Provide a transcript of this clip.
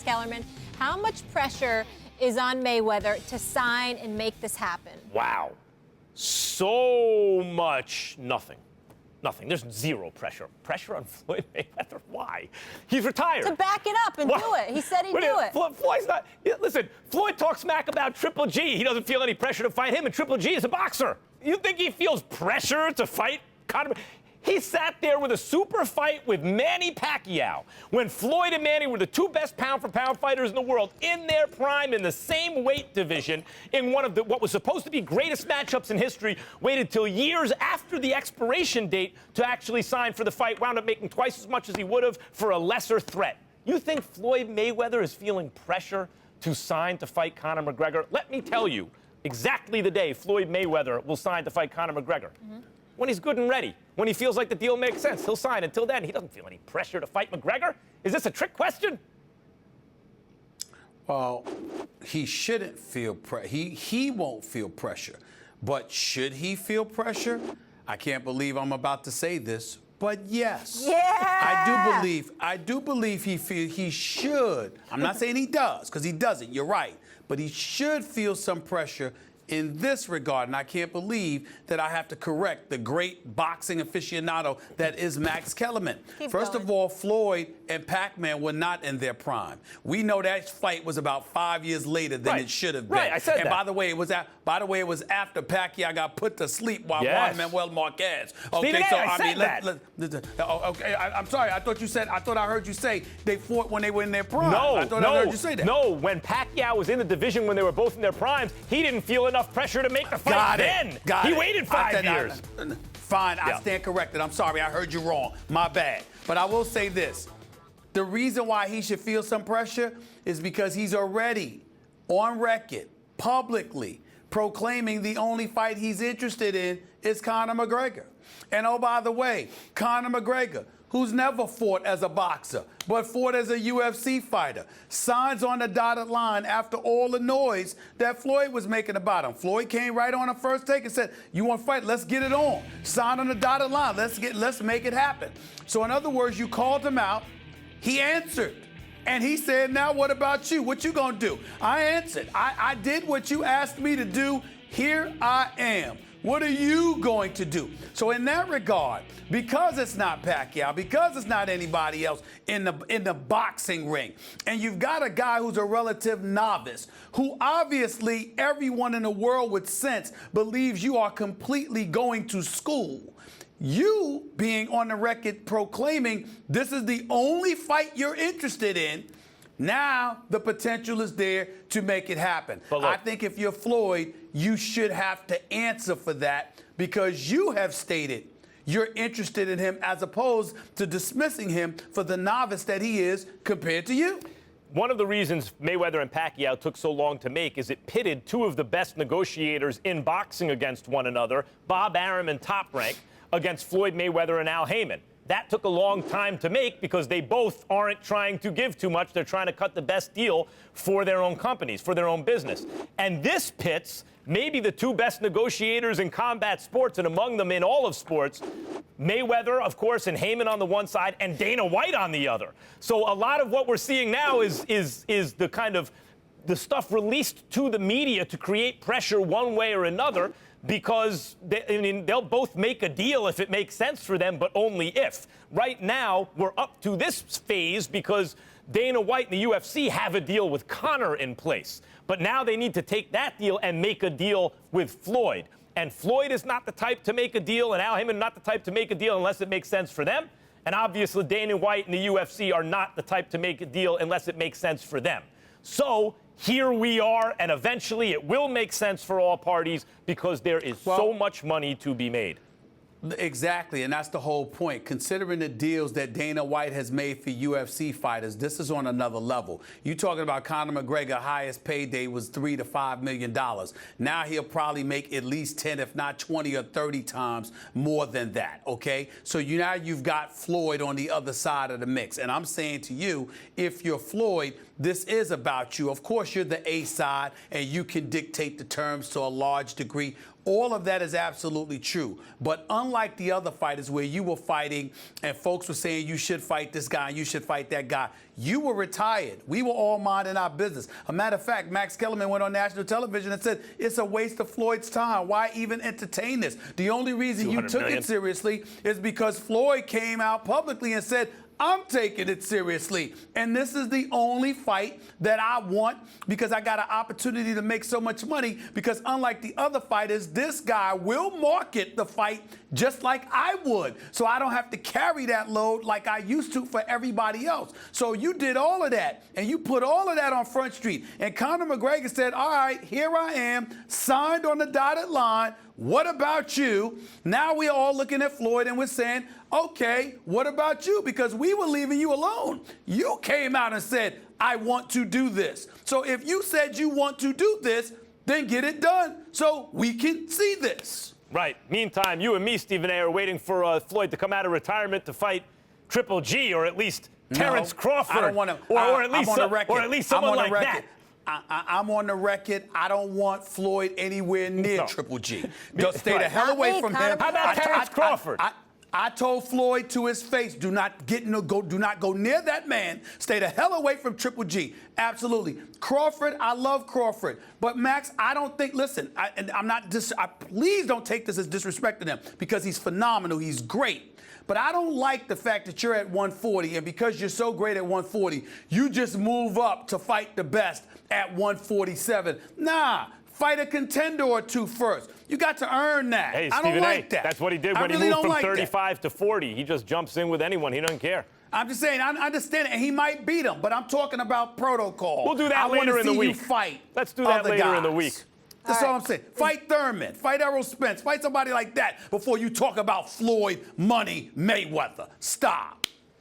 Kellerman. How much pressure is on Mayweather to sign and make this happen? Wow. So much nothing. Nothing. There's zero pressure. Pressure on Floyd Mayweather? Why? He's retired. To back it up and do it. He said he'd do it. Floyd's not. Listen, Floyd talks smack about Triple G. He doesn't feel any pressure to fight him, and Triple G is a boxer. You think he feels pressure to fight Conor? He sat there with a super fight with Manny Pacquiao when Floyd and Manny were the two best pound-for-pound fighters in the world in their prime in the same weight division in one of the what was supposed to be greatest matchups in history, waited till years after the expiration date to actually sign for the fight, wound up making twice as much as he would have for a lesser threat. You think Floyd Mayweather is feeling pressure to sign to fight Conor McGregor? Let me tell you exactly the day Floyd Mayweather will sign to fight Conor McGregor. When he's good and ready, when he feels like the deal makes sense, he'll sign. Until then, he doesn't feel any pressure to fight McGregor. Is this a trick question? Well, he shouldn't feel he won't feel pressure. But should he feel pressure? I can't believe I'm about to say this, but yes. Yeah. I do believe he should. I'm not saying he does, because he doesn't. You're right. But he should feel some pressure in this regard, and I can't believe that I have to correct the great boxing aficionado that is Max Kellerman. First of all, Floyd and Pac-Man were not in their prime. We know that fight was about 5 years later than it should have been. Right, I said that. And by the way, it was after Pacquiao got put to sleep by Juan Manuel Marquez. Okay, so I'm sorry. I thought I heard you say they fought when they were in their prime. I heard you say that. No, when Pacquiao was in the division when they were both in their primes, he didn't feel enough pressure to make the fight then. He waited 5 years. Fine, I stand corrected. I'm sorry, I heard you wrong. My bad. But I will say this. The reason why he should feel some pressure is because he's already on record, publicly, proclaiming the only fight he's interested in is Conor McGregor. And oh, by the way, Conor McGregor, who's never fought as a boxer, but fought as a UFC fighter, signs on the dotted line after all the noise that Floyd was making about him. Floyd came right on the first take and said, "You want to fight? Let's get it on. Sign on the dotted line. Let's make it happen." So in other words, you called him out. He answered. And he said, "Now what about you? What you gonna do?" I answered. I did what you asked me to do. Here I am. What are you going to do? So in that regard, because it's not Pacquiao, because it's not anybody else in the boxing ring, and you've got a guy who's a relative novice, who obviously everyone in the world with sense believes you are completely going to school. You being on the record proclaiming this is the only fight you're interested in, now the potential is there to make it happen. I think if you're Floyd, you should have to answer for that, because you have stated you're interested in him as opposed to dismissing him for the novice that he is compared to you. One of the reasons Mayweather and Pacquiao took so long to make is it pitted two of the best negotiators in boxing against one another, Bob Arum and Top Rank, against Floyd Mayweather and Al Heyman. That took a long time to make because they both aren't trying to give too much. They're trying to cut the best deal for their own companies, for their own business. And this pits maybe the two best negotiators in combat sports, and among them in all of sports, Mayweather, of course, and Heyman on the one side, and Dana White on the other. So a lot of what we're seeing now is the kind of the stuff released to the media to create pressure one way or another, because they'll both make a deal if it makes sense for them, but only if. Right now, we're up to this phase because Dana White and the UFC have a deal with Conor in place. But now they need to take that deal and make a deal with Floyd. And Floyd is not the type to make a deal, and Al Heyman not the type to make a deal unless it makes sense for them. And obviously, Dana White and the UFC are not the type to make a deal unless it makes sense for them. So here we are, and eventually it will make sense for all parties because there is so much money to be made. Exactly, and that's the whole point. Considering the deals that Dana White has made for UFC fighters, this is on another level. You're talking about Conor McGregor, highest payday was $3 to $5 million. Now he'll probably make at least 10, if not 20 or 30 times more than that, okay? So now you've got Floyd on the other side of the mix. And I'm saying to you, if you're Floyd, this is about you. Of course, you're the A side, and you can dictate the terms to a large degree. All of that is absolutely true. But unlike the other fighters where you were fighting and folks were saying you should fight this guy, you should fight that guy, you were retired. We were all minding our business. A matter of fact, Max Kellerman went on national television and said, it's a waste of Floyd's time. Why even entertain this? The only reason you took it seriously is because Floyd came out publicly and said, I'm taking it seriously. And this is the only fight that I want because I got an opportunity to make so much money because unlike the other fighters, this guy will market the fight just like I would. So I don't have to carry that load like I used to for everybody else. So you did all of that and you put all of that on Front Street. And Conor McGregor said, all right, here I am, signed on the dotted line. What about you? Now we're all looking at Floyd and we're saying, okay, what about you? Because we were leaving you alone. You came out and said, I want to do this. So if you said you want to do this, then get it done so we can see this. Right. Meantime, you and me, Stephen A., are waiting for Floyd to come out of retirement to fight Triple G or at least Terrence Crawford. I don't want to. Or at least someone like that. I'm on the record. I don't want Floyd anywhere near Triple G. Just stay the hell away from him. How about Terrence Crawford? I told Floyd to his face, do not go near that man. Stay the hell away from Triple G. Absolutely. Crawford, I love Crawford. But Max, I don't think, listen, please don't take this as disrespecting him because he's phenomenal. He's great. But I don't like the fact that you're at 140, and because you're so great at 140, you just move up to fight the best at 147. Nah, fight a contender or two first. You got to earn that. Hey, I don't like that. That's what he did when he moved from 35 to 40. He just jumps in with anyone. He doesn't care. I'm just saying, I understand it, and he might beat him, but I'm talking about protocol. We'll do that later in the week. Fight. Let's do that later in the week. That's all I'm saying. Fight Thurman. Fight Errol Spence. Fight somebody like that before you talk about Floyd Money Mayweather. Stop.